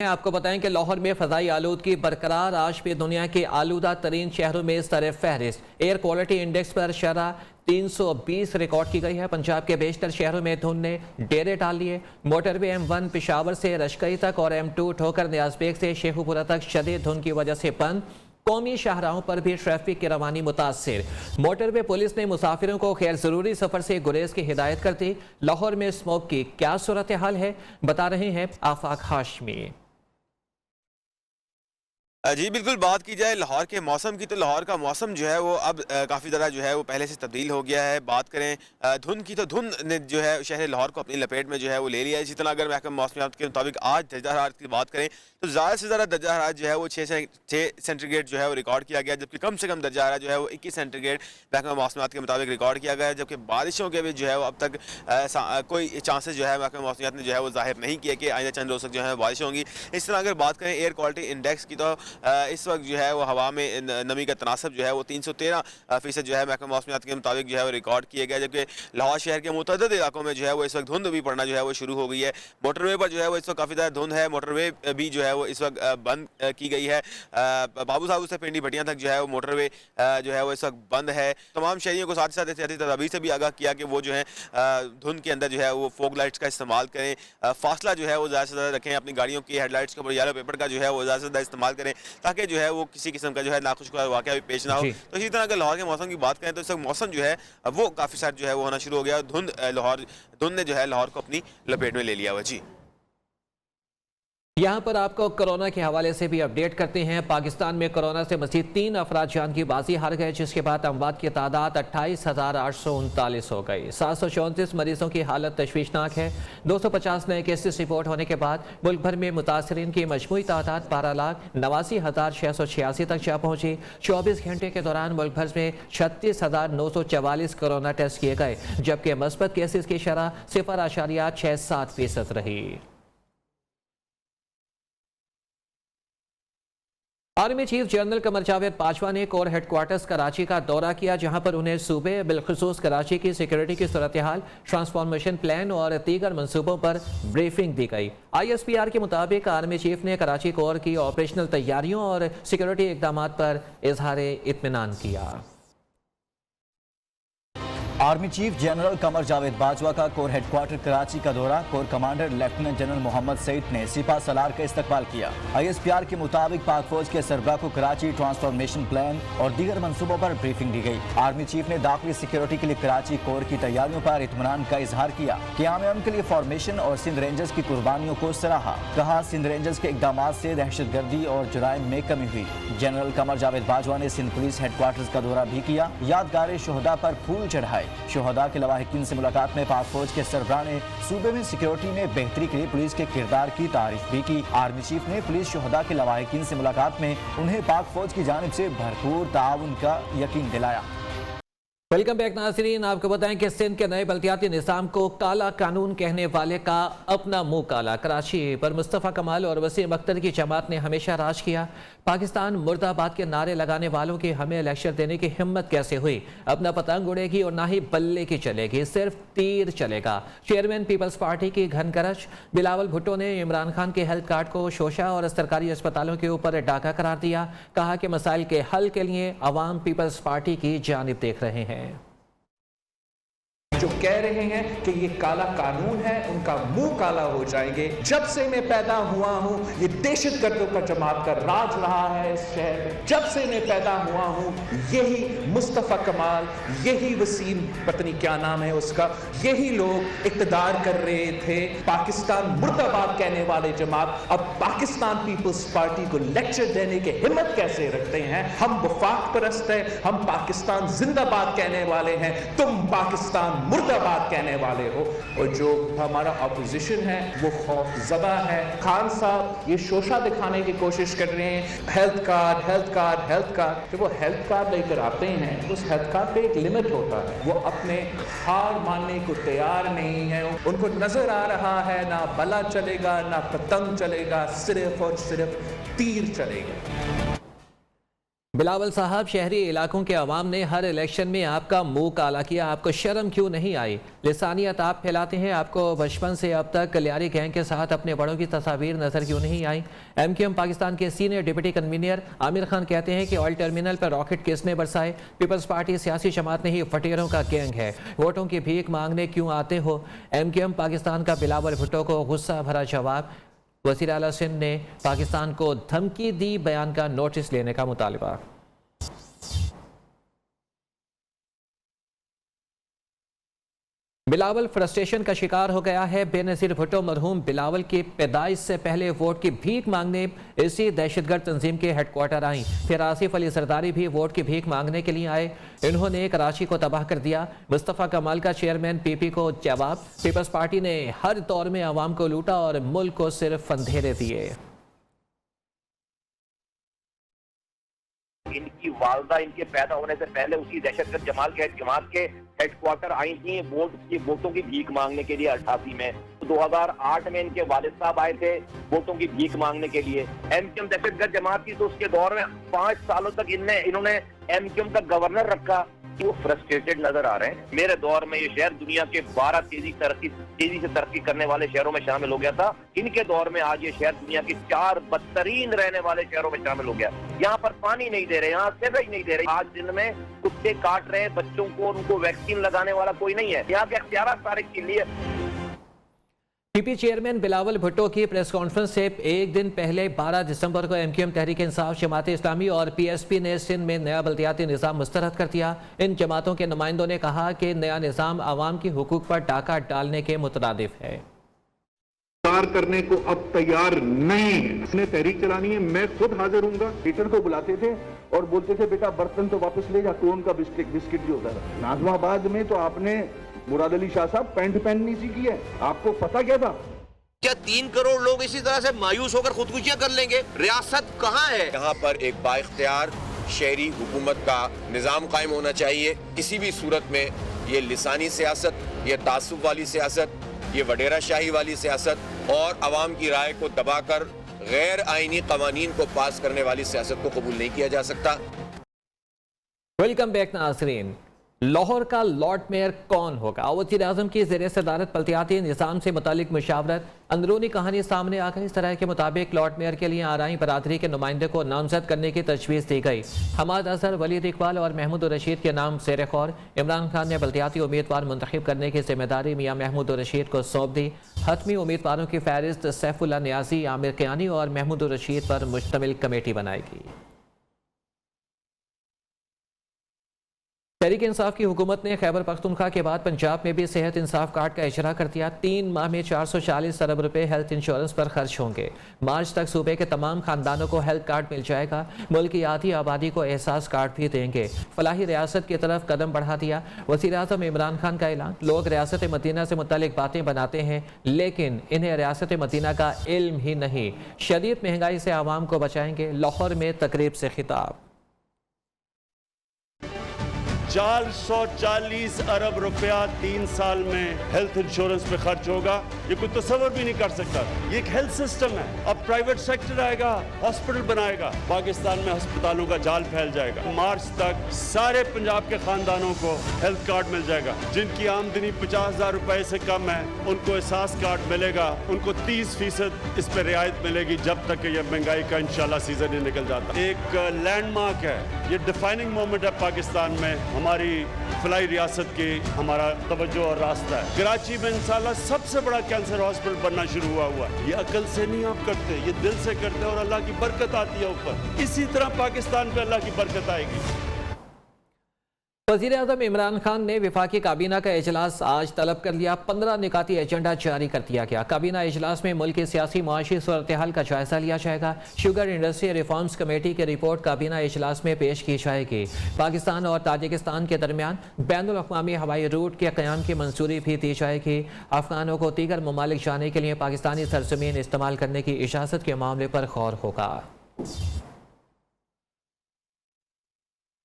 آپ کو بتائیں کہ لاہور میں فضائی آلودگی برقرار، آج بھی دنیا کے آلودہ ترین شہروں میں سر فہرست۔ ایئر کوالٹی انڈیکس پر شرح 320 ریکارڈ کی گئی ہے۔ پنجاب کے بیشتر شہروں میں دھند نے ڈیرے ڈال لیے۔ موٹر وے M1 پشاور سے رشکئی تک اور M2 ٹھوکر نیاز بیگ سے شیخو پورہ تک شدید دھند کی وجہ سے بند۔ قومی شاہراہوں پر بھی ٹریفک کی روانی متاثر۔ موٹر وے پولیس نے مسافروں کو غیر ضروری سفر سے گریز کی ہدایت کر دی۔ لاہور میں اسموگ کی کیا صورتحال ہے، بتا رہے ہیں آفاق ہاشمی۔ جی بالکل، بات کی جائے لاہور کے موسم کی تو لاہور کا موسم جو ہے وہ اب کافی زیادہ جو ہے وہ پہلے سے تبدیل ہو گیا ہے۔ بات کریں دھند کی تو دھند نے جو ہے شہر لاہور کو اپنی لپیٹ میں جو ہے وہ لے لیا ہے۔ اسی طرح اگر محکمہ موسمیات کے مطابق آج درجہ حرارت کی بات کریں تو زیادہ سے زیادہ درجہ حرارت جو ہے وہ 6 سینٹی گریڈ جو ہے وہ ریکارڈ کیا گیا، جبکہ کم سے کم درجہ حرارت جو ہے وہ 21 سینٹی گریڈ محکمہ موسمیات کے مطابق ریکارڈ کیا گیا ہے۔ جبکہ بارشوں کے بھی جو ہے وہ اب تک کوئی چانسز جو ہے محکمہ موسمیات نے جو ہے وہ ظاہر نہیں کیا کہ آئندہ چند روز تک جو ہے بارش ہوں گی۔ اس طرح اگر بات کریں ایئر کوالٹی انڈیکس کی تو اس وقت جو ہے وہ ہوا میں نمی کا تناسب جو ہے وہ 313% جو ہے محکمہ موسمیات کے مطابق جو ہے وہ ریکارڈ کیے گئے، جبکہ لاہور شہر کے متعدد علاقوں میں جو ہے وہ اس وقت دھند بھی پڑنا جو ہے وہ شروع ہو گئی ہے۔ موٹر وے پر جو ہے وہ اس وقت کافی زیادہ دھند ہے، موٹر وے بھی جو ہے وہ اس وقت بند کی گئی ہے۔ بابو صاحب سے پنڈی بھٹیاں تک جو ہے وہ موٹر وے جو ہے وہ اس وقت بند ہے۔ تمام شہریوں کو ساتھ ساتھ احتیاطی تدابیر سے بھی آگاہ کیا کہ وہ جو ہے دھند کے اندر جو ہے وہ فوگ لائٹس کا استعمال کریں، فاصلہ جو ہے وہ زیادہ سے زیادہ رکھیں، اپنی گاڑیوں کی ہیڈ لائٹس کے اوپر یلو پیپر کا جو ہے وہ زیادہ سے زیادہ استعمال کریں تاکہ جو ہے وہ کسی قسم کا جو ہے ناخوشگوار واقعہ بھی پیش نہ ہو۔ تو اسی طرح اگر لاہور کے موسم کی بات کریں تو اس وقت موسم جو ہے وہ کافی سارا جو ہے وہ ہونا شروع ہو گیا۔ دھند نے جو ہے لاہور کو اپنی لپیٹ میں لے لیا ہوا۔ جی یہاں پر آپ کو کرونا کے حوالے سے بھی اپڈیٹ کرتے ہیں۔ پاکستان میں کرونا سے مزید 3 افراد جان کی بازی ہار گئے، جس کے بعد اموات کی تعداد 28,839 ہو گئی۔ 734 مریضوں کی حالت تشویشناک ہے۔ 250 نئے کیسز رپورٹ ہونے کے بعد ملک بھر میں متاثرین کی مجموعی تعداد 12,89,686 تک جا پہنچی۔ 24 گھنٹے کے دوران ملک بھر میں 36,944 کرونا ٹیسٹ کیے گئے، جبکہ مثبت کیسز کی شرح 0.67% رہی۔ Army chief general Qamar Javed Bajwa نے کور ہیڈ کوارٹرز کراچی کا دورہ کیا، جہاں پر انہیں صوبے بالخصوص کراچی کی سیکیورٹی کی صورتحال، ٹرانسفارمیشن پلان اور دیگر منصوبوں پر بریفنگ دی گئی۔ ISPR کے مطابق آرمی چیف نے کراچی کور کی آپریشنل تیاریوں اور سیکیورٹی اقدامات پر اظہار اطمینان کیا۔ Army chief general Qamar Javed Bajwa کا کور ہیڈ کوارٹر کراچی کا دورہ، کور کمانڈر لیفٹیننٹ جنرل محمد سعید نے سپہ سالار کا استقبال کیا۔ ISPR کے مطابق پاک فوج کے سربراہ کو کراچی ٹرانسفارمیشن پلان اور دیگر منصوبوں پر بریفنگ دی گئی۔ آرمی چیف نے داخلی سیکیورٹی کے لیے کراچی کور کی تیاریوں پر اطمینان کا اظہار کیا۔ قیام امن کے لیے فارمیشن اور سندھ رینجرز کی قربانیوں کو سراہا، کہا سندھ رینجرز کے اقدامات سے دہشت گردی اور جرائم میں کمی ہوئی۔ جنرل قمر جاوید باجوہ نے سندھ پولیس ہیڈ کوارٹرز کا دورہ بھی کیا، یادگار شہداء پر پھول چڑھائے۔ شہداء کے لواحقین سے ملاقات میں پاک فوج کے سربراہ نے صوبے میں سیکیورٹی میں بہتری کے لیے پولیس کے کردار کی تعریف بھی کی۔ آرمی چیف نے پولیس شہداء کے لواحقین سے ملاقات میں انہیں پاک فوج کی جانب سے بھرپور تعاون کا یقین دلایا۔ ویلکم بیک ناظرین، آپ کو بتائیں کہ سندھ کے نئے بلدیاتی نظام کو کالا قانون کہنے والے کا اپنا منہ کالا۔ کراچی پر مصطفیٰ کمال اور وسیم اختر کی جماعت نے ہمیشہ راج کیا۔ پاکستان مرد آباد کے نعرے لگانے والوں کی ہمیں لیکچر دینے کی ہمت کیسے ہوئی؟ اپنا پتنگ اڑے گی اور نہ ہی بلے کی چلے گی، صرف تیر چلے گا۔ چیئرمین پیپلز پارٹی کی گھن گرج بلاول بھٹو نے عمران خان کے ہیلتھ کارڈ کو شوشہ اور سرکاری اسپتالوں کے اوپر ڈاکہ قرار دیا، کہا کہ مسائل کے حل کے لیے عوام پیپلز پارٹی کی جانب دیکھ رہے ہیں۔ جو کہہ رہے ہیں کہ یہ کالا قانون ہے، ان کا منہ کالا ہو جائیں گے۔ جب سے میں پیدا ہوا ہوں یہ دہشت گردوں کا جماعت کا راج رہا ہے اس شہر میں۔ جب سے میں پیدا ہوا ہوں یہی مصطفیٰ کمال، یہی وسیم پتنی کیا نام ہے اس کا، یہی لوگ اقتدار کر رہے تھے۔ پاکستان مرد آباد کہنے والے جماعت اب پاکستان پیپلز پارٹی کو لیکچر دینے کی ہمت کیسے رکھتے ہیں؟ ہم وفاق پرست ہیں، ہم پاکستان زندہ باد کہنے والے ہیں، تم پاکستان مرد آباد کہنے والے ہو۔ اور جو ہمارا اپوزیشن ہے وہ خوف زدہ ہے۔ خان صاحب یہ شوشہ دکھانے کی کوشش کر رہے ہیں، health card health card health card. جب وہ ہیلتھ کارڈ لے کر آتے ہیں اس ہیلتھ کارڈ پہ ایک لمٹ ہوتا ہے، وہ اپنے ہار ماننے کو تیار نہیں ہے۔ ان کو نظر آ رہا ہے نہ بلا چلے گا نہ پتنگ چلے گا، صرف اور صرف تیر چلے گا۔ بلاول صاحب، شہری علاقوں کے عوام نے ہر الیکشن میں آپ کا منہ کالا کیا، آپ کو شرم کیوں نہیں آئی؟ لسانیت آپ پھیلاتے ہیں، آپ کو بچپن سے اب تک کلیاری گینگ کے ساتھ اپنے بڑوں کی تصاویر نظر کیوں نہیں آئی؟ ایم کیو ایم پاکستان کے senior deputy convener Aamir Khan کہتے ہیں کہ آئل ٹرمینل پر راکٹ کس نے برسائے؟ پیپلز پارٹی سیاسی جماعت نہیں، فٹیروں کا گینگ ہے، ووٹوں کی بھیک مانگنے کیوں آتے ہو؟ ایم کیو ایم پاکستان کا بلاول بھٹو کو غصہ بھرا جواب۔ وزیر اعلیٰ سندھ نے پاکستان کو دھمکی دی، بیان کا نوٹس لینے کا مطالبہ۔ بلاول فرسٹریشن کا شکار ہو گیا ہے۔ بے نظیر بھٹو مرحوم بلاول کی پیدائش سے پہلے ووٹ کی بھیک مانگنے اسی دہشت گرد تنظیم کے ہیڈ کوارٹر آئیں، پھر آصف علی زرداری بھی ووٹ کی بھیک مانگنے کے لیے آئے، انہوں نے کراچی کو تباہ کر دیا۔ مصطفیٰ کمال کا چیئرمین پی پی کو جواب، پیپلز پارٹی نے ہر دور میں عوام کو لوٹا اور ملک کو صرف اندھیرے دیے۔ ان کی والدہ ان کے پیدا ہونے سے پہلے اسی دہشت گرد جماعت کے ہیڈ کوارٹر آئی تھیں ووٹوں کی بھیک مانگنے کے لیے 88 میں۔ 2008 میں ان کے والد صاحب آئے تھے ووٹوں کی بھیک مانگنے کے لیے۔ ایم کیو ایم دہشت گرد جماعت کی تو اس کے دور میں 5 سالوں تک انہوں نے ایم کیو ایم کا گورنر رکھا۔ وہ فرسٹریٹڈ نظر آ رہے ہیں۔ میرے دور میں یہ شہر دنیا کے 12 تیزی سے ترقی کرنے والے شہروں میں شامل ہو گیا تھا، ان کے دور میں آج یہ شہر دنیا کے 4 بدترین رہنے والے شہروں میں شامل ہو گیا۔ یہاں پر پانی نہیں دے رہے، یہاں سیویج نہیں دے رہے، آج دن میں کتے کاٹ رہے ہیں بچوں کو، ان کو ویکسین لگانے والا کوئی نہیں ہے، یہاں کے اختیارات سارے کے لیے۔ پی پی چیئرمین بلاول بھٹو کی پریس کانفرنس سے ایک دن پہلے 12 دسمبر کو M Q M Tehreek Insaf, Jamaat Islami اور پی ایس پی نے سندھ میں نیا بلدیاتی نظام مسترد کر دیا۔ ان جماعتوں کے نمائندوں نے کہا کہ نیا نظام عوام کی حقوق پر ڈاکہ ڈالنے کے مترادف ہے۔ کرنے کو اب تیار نہیں ہے، اس نے تحریک چلانی ہے، میں خود حاضر ہوں گا۔ ٹیچر کو بلاتے تھے اور بولتے تھے بیٹا برتن تو واپس لے جا، کون کا بسکٹ جو ہوتا ہے۔ نازم آباد میں تو آپ نے مراد علی شاہ صاحب پینٹ پہننی سیکھی ہے، آپ کو پتہ کیا تھا؟ کیا 3 کروڑ لوگ اسی طرح سے مایوس ہو کر خودکشیاں کر لیں گے؟ ریاست کہاں ہے؟ یہاں پر ایک بااختیار شہری حکومت کا نظام قائم ہونا چاہیے۔ کسی بھی صورت میں یہ لسانی سیاست، یہ تعصب والی سیاست، یہ وڈیرہ شاہی والی سیاست اور عوام کی رائے کو دبا کر غیر آئینی قوانین کو پاس کرنے والی سیاست کو قبول نہیں کیا جا سکتا۔ ویلکم بیک ناظرین۔ لاہور کا لارڈ میئر کون ہوگا؟ وزیر اعظم کی زیر صدارت بلدیاتی نظام سے متعلق مشاورت، اندرونی کہانی سامنے آ گئی۔ اس طرح کے مطابق لارڈ میئر کے لیے آرائیں برادری کے نمائندے کو نامزد کرنے کی تجویز دی گئی۔ حماد اظہر، ولید اقبال اور محمود الرشید کے نام زیر غور۔ عمران خان نے بلدیاتی امیدوار منتخب کرنے کی ذمہ داری میاں محمود الرشید کو سونپ دی۔ حتمی امیدواروں کی فہرست سیف اللہ نیازی، عامر قیانی اور محمود الرشید پر مشتمل کمیٹی بنائے گی۔ تحریک انصاف کی حکومت نے خیبر پختونخوا کے بعد پنجاب میں بھی صحت انصاف کارڈ کا اجرا کر دیا۔ 3 ماہ میں 440 ارب روپے ہیلتھ انشورنس پر خرچ ہوں گے۔ مارچ تک صوبے کے تمام خاندانوں کو ہیلتھ کارڈ مل جائے گا۔ ملک کی آدھی آبادی کو احساس کارڈ بھی دیں گے۔ فلاحی ریاست کی طرف قدم بڑھا دیا۔ وزیر اعظم عمران خان کا اعلان، لوگ ریاست مدینہ سے متعلق باتیں بناتے ہیں لیکن انہیں ریاست مدینہ کا علم ہی نہیں۔ شدید مہنگائی سے عوام کو بچائیں گے۔ لاہور میں تقریب سے خطاب۔ 440 ارب روپیہ 3 سال میں ہیلتھ انشورنس پہ خرچ ہوگا، یہ کوئی تصور بھی نہیں کر سکتا۔ یہ ایک ہیلتھ سسٹم ہے، اب پرائیویٹ سیکٹر آئے گا، ہاسپٹل بنائے گا، پاکستان میں ہسپتالوں کا جال پھیل جائے گا۔ مارچ تک سارے پنجاب کے خاندانوں کو ہیلتھ کارڈ مل جائے گا۔ جن کی آمدنی 50,000 روپے سے کم ہے ان کو احساس کارڈ ملے گا، ان کو 30% اس پہ رعایت ملے گی جب تک کہ یہ مہنگائی کا انشاءاللہ سیزن ہی نکل جاتا۔ ایک لینڈ مارک ہے، یہ ڈیفائننگ مومنٹ ہے پاکستان میں، ہماری فلاحی ریاست کی ہمارا توجہ اور راستہ ہے۔ کراچی میں انشاءاللہ سب سے بڑا کینسر ہاسپٹل بننا شروع ہوا ہے۔ یہ عقل سے نہیں آپ کرتے، یہ دل سے کرتے اور اللہ کی برکت آتی ہے اوپر۔ اسی طرح پاکستان پہ اللہ کی برکت آئے گی۔ وزیر اعظم عمران خان نے وفاقی کابینہ کا اجلاس آج طلب کر لیا۔ 15 نکاتی ایجنڈا جاری کر دیا گیا۔ کابینہ اجلاس میں ملک کی سیاسی معاشی صورتحال کا جائزہ لیا جائے گا۔ شوگر انڈسٹری ریفارمز کمیٹی کی رپورٹ کابینہ اجلاس میں پیش کی جائے گی۔ پاکستان اور تاجکستان کے درمیان بین الاقوامی ہوائی روٹ کے قیام کی منظوری بھی دی جائے گی۔ افغانوں کو دیگر ممالک جانے کے لیے پاکستانی سرزمین استعمال کرنے کی اجازت کے معاملے پر غور ہوگا۔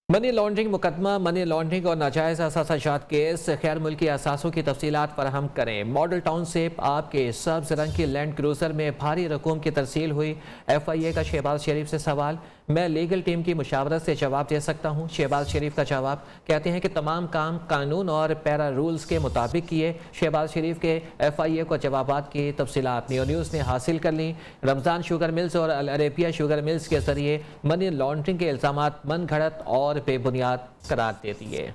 منی لانڈرنگ مقدمہ، منی لانڈرنگ اور ناجائز اثاثہ جات کیس، غیر ملکی اثاثوں کی تفصیلات فراہم کریں۔ ماڈل ٹاؤن سے آپ کے سبز رنگ کی لینڈ کروزر میں بھاری رقوم کی ترسیل ہوئی۔ ایف آئی اے کا شہباز شریف سے سوال، میں لیگل ٹیم کی مشاورت سے جواب دے سکتا ہوں۔ شہباز شریف کا جواب، کہتے ہیں کہ تمام کام قانون اور پیرا رولز کے مطابق کیے۔ شہباز شریف کے FIA کو جوابات کی تفصیلات نیو نیوز نے حاصل کر لیں۔ رمضان شوگر ملز اور العریبیہ شوگر ملز کے ذریعے منی لانڈرنگ کے الزامات من گھڑت اور بے بنیاد قرار دے دیے۔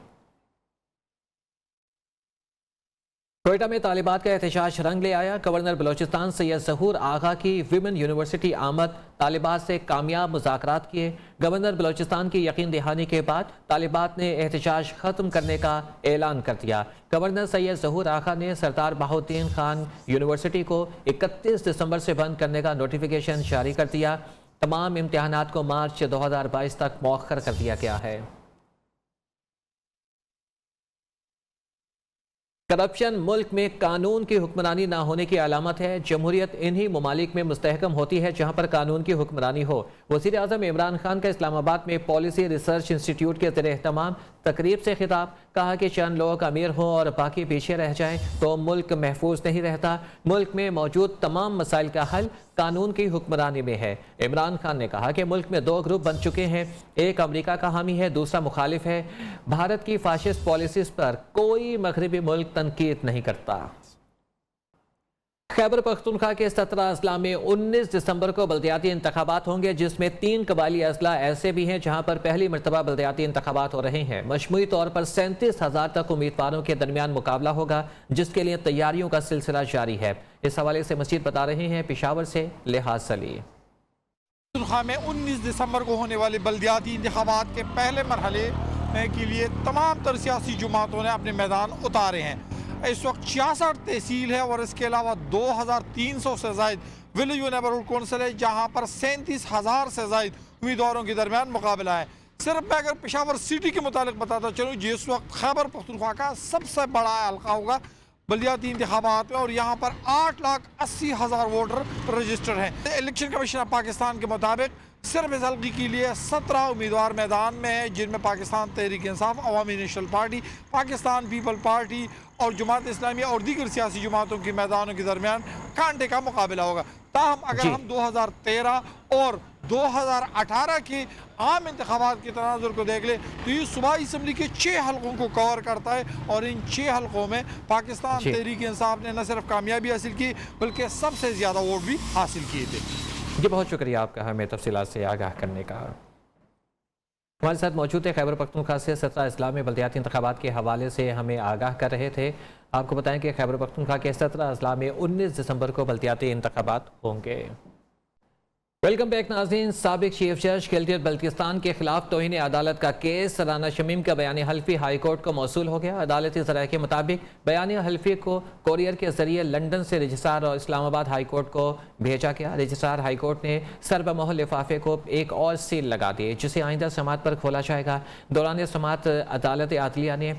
کوئٹہ میں طالبات کا احتجاج رنگ لے آیا۔ گورنر بلوچستان سید ظہور آغا کی ویمن یونیورسٹی آمد، طالبات سے کامیاب مذاکرات کیے۔ گورنر بلوچستان کی یقین دہانی کے بعد طالبات نے احتجاج ختم کرنے کا اعلان کر دیا۔ گورنر سید ظہور آغا نے سردار بہاؤالدین خان یونیورسٹی کو 31 دسمبر سے بند کرنے کا نوٹیفیکیشن جاری کر دیا۔ تمام امتحانات کو مارچ 2022 تک مؤخر کر دیا گیا ہے۔ کرپشن ملک میں قانون کی حکمرانی نہ ہونے کی علامت ہے۔ جمہوریت انہی ممالک میں مستحکم ہوتی ہے جہاں پر قانون کی حکمرانی ہو۔ وزیر اعظم عمران خان کا اسلام آباد میں پالیسی ریسرچ انسٹیٹیوٹ کے زیر اہتمام تقریب سے خطاب، کہا کہ چند لوگ امیر ہوں اور باقی پیچھے رہ جائیں تو ملک محفوظ نہیں رہتا۔ ملک میں موجود تمام مسائل کا حل قانون کی حکمرانی میں ہے۔ عمران خان نے کہا کہ ملک میں 2 گروپ بن چکے ہیں، ایک امریکہ کا حامی ہے، دوسرا مخالف ہے۔ بھارت کی فاشسٹ پالیسیز پر کوئی مغربی ملک تنقید نہیں کرتا۔ خیبر پختونخوا کے 17 اضلاع میں 19 دسمبر کو بلدیاتی انتخابات ہوں گے، جس میں 3 قبائلی اضلاع ایسے بھی ہیں جہاں پر پہلی مرتبہ بلدیاتی انتخابات ہو رہے ہیں۔ مجموعی طور پر 37,000 تک امیدواروں کے درمیان مقابلہ ہوگا، جس کے لیے تیاریوں کا سلسلہ جاری ہے۔ اس حوالے سے مزید بتا رہے ہیں پشاور سے لحاظ سلی۔ پختونخوا میں 19 دسمبر کو ہونے والے بلدیاتی انتخابات کے پہلے مرحلے کے لیے تمام تر سیاسی جماعتوں نے اپنے میدان اتارے ہیں۔ اس وقت 66 تحصیل ہے اور اس کے علاوہ 2300 سے زائد ولیج و نیبرہڈ کونسل ہے، جہاں پر 37,000 سے زائد امیدواروں کے درمیان مقابلہ ہے۔ صرف میں اگر پشاور سٹی کے متعلق بتاتا چلوں، جس وقت خیبر پختونخوا کا سب سے بڑا حلقہ ہوگا بلدیاتی انتخابات میں، اور یہاں پر 8,80,000 ووٹر رجسٹر ہیں۔ الیکشن کمیشن آف پاکستان کے مطابق صرف اس حلقے کے لیے 17 امیدوار میدان میں ہیں، جن میں پاکستان تحریک انصاف، عوامی national party, Pakistan people party اور جماعت اسلامیہ اور دیگر سیاسی جماعتوں کے میدانوں کے درمیان کانٹے کا مقابلہ ہوگا۔ تاہم اگر ہم 2013 اور 2018 کے عام انتخابات کے تناظر کو دیکھ لیں تو یہ صوبائی اسمبلی کے 6 حلقوں کو کور کرتا ہے، اور ان 6 حلقوں میں پاکستان تحریک انصاف نے نہ صرف کامیابی حاصل کی بلکہ سب سے زیادہ ووٹ بھی حاصل کیے تھے۔ جی بہت شکریہ آپ کا ہمیں تفصیلات سے آگاہ کرنے کا۔ ہمارے ساتھ موجود ہے خیبر پختونخوا سے 17 اضلاع میں بلدیاتی انتخابات کے حوالے سے ہمیں آگاہ کر رہے تھے۔ آپ کو بتائیں کہ خیبر پختونخوا کے 17 اضلاع میں 19 دسمبر کو بلدیاتی انتخابات ہوں گے۔ ویلکم بیک ناظرین۔ سابق چیف جج خلجت بلتستان کے خلاف توہین عدالت کا کیس رانا شمیم کا بیان حلفی ہائی کورٹ کو موصول ہو گیا۔ عدالتی ذرائع کے مطابق بیان حلفی کو کوریئر کے ذریعے لندن سے رجسٹرار اور اسلام آباد ہائی کورٹ کو بھیجا گیا۔ رجسٹرار ہائی کورٹ نے سربمہر لفافے کو ایک اور سیل لگا دی، جسے آئندہ سماعت پر کھولا جائے گا۔ دوران سماعت عدالت عدلیہ نے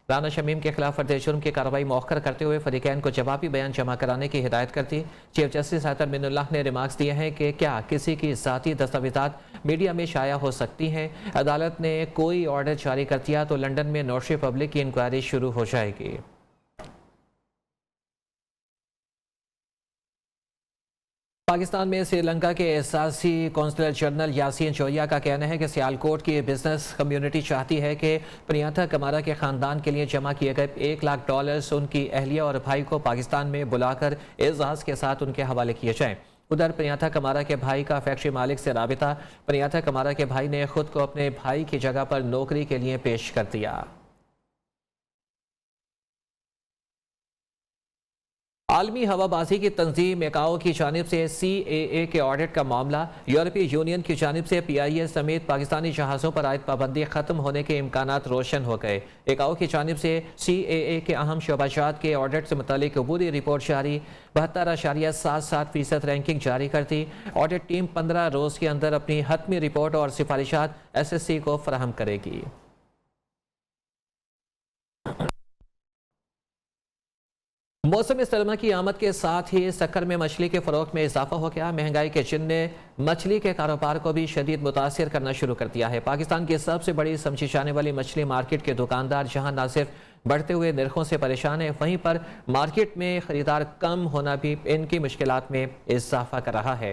رانا شمیم کے خلاف فرد جرم کی کارروائی مؤخر کرتے ہوئے فریقین کو جوابی بیان جمع کرانے کی ہدایت کر دی۔ چیف جسٹس حیدر من اللہ نے ریمارکس دیے ہیں کہ کیا کسی کی ذاتی دستاویزات میڈیا میں شائع ہو سکتی ہیں؟ عدالت نے کوئی آرڈر جاری کر دیا تو لندن میں نوٹری پبلک کی انکوائری شروع ہو جائے گی۔ پاکستان میں سری لنکا کے احساسی کونسلر جنرل یاسین جویا کا کہنا ہے کہ سیالکوٹ کی بزنس کمیونٹی چاہتی ہے کہ پرینیاتھا کمارا کے خاندان کے لیے جمع کیے گئے $1,00,000 ان کی اہلیہ اور بھائی کو پاکستان میں بلا کر اعزاز کے ساتھ ان کے حوالے کیے جائیں۔ ادھر پرینیاتھا کمارا کے بھائی کا فیکٹری مالک سے رابطہ، پرینیاتھا کمارا کے بھائی نے خود کو اپنے بھائی کی جگہ پر نوکری کے لیے پیش کر دیا۔ عالمی ہوا بازی کی تنظیم ایکاؤ کی جانب سے CAA کے آڈٹ کا معاملہ، یورپی یونین کی جانب سے PIA سمیت پاکستانی جہازوں پر عائد پابندی ختم ہونے کے امکانات روشن ہو گئے۔ ایکاؤ کی جانب سے CAA کے اہم شعبہ جات کے آڈٹ سے متعلق عبوری رپورٹ جاری، 72.77% رینکنگ جاری کر دی۔ آڈٹ ٹیم 15 روز کے اندر اپنی حتمی رپورٹ اور سفارشات SSC کو فراہم کرے گی۔ موسم سرما کی آمد کے ساتھ ہی سکر میں مچھلی کے فروخت میں اضافہ ہو گیا۔ مہنگائی کے جن نے مچھلی کے کاروبار کو بھی شدید متاثر کرنا شروع کر دیا ہے۔ پاکستان کی سب سے بڑی سمجھی جانے والی مچھلی مارکیٹ کے دکاندار جہاں نہ صرف بڑھتے ہوئے نرخوں سے پریشان ہیں، وہیں پر مارکیٹ میں خریدار کم ہونا بھی ان کی مشکلات میں اضافہ کر رہا ہے۔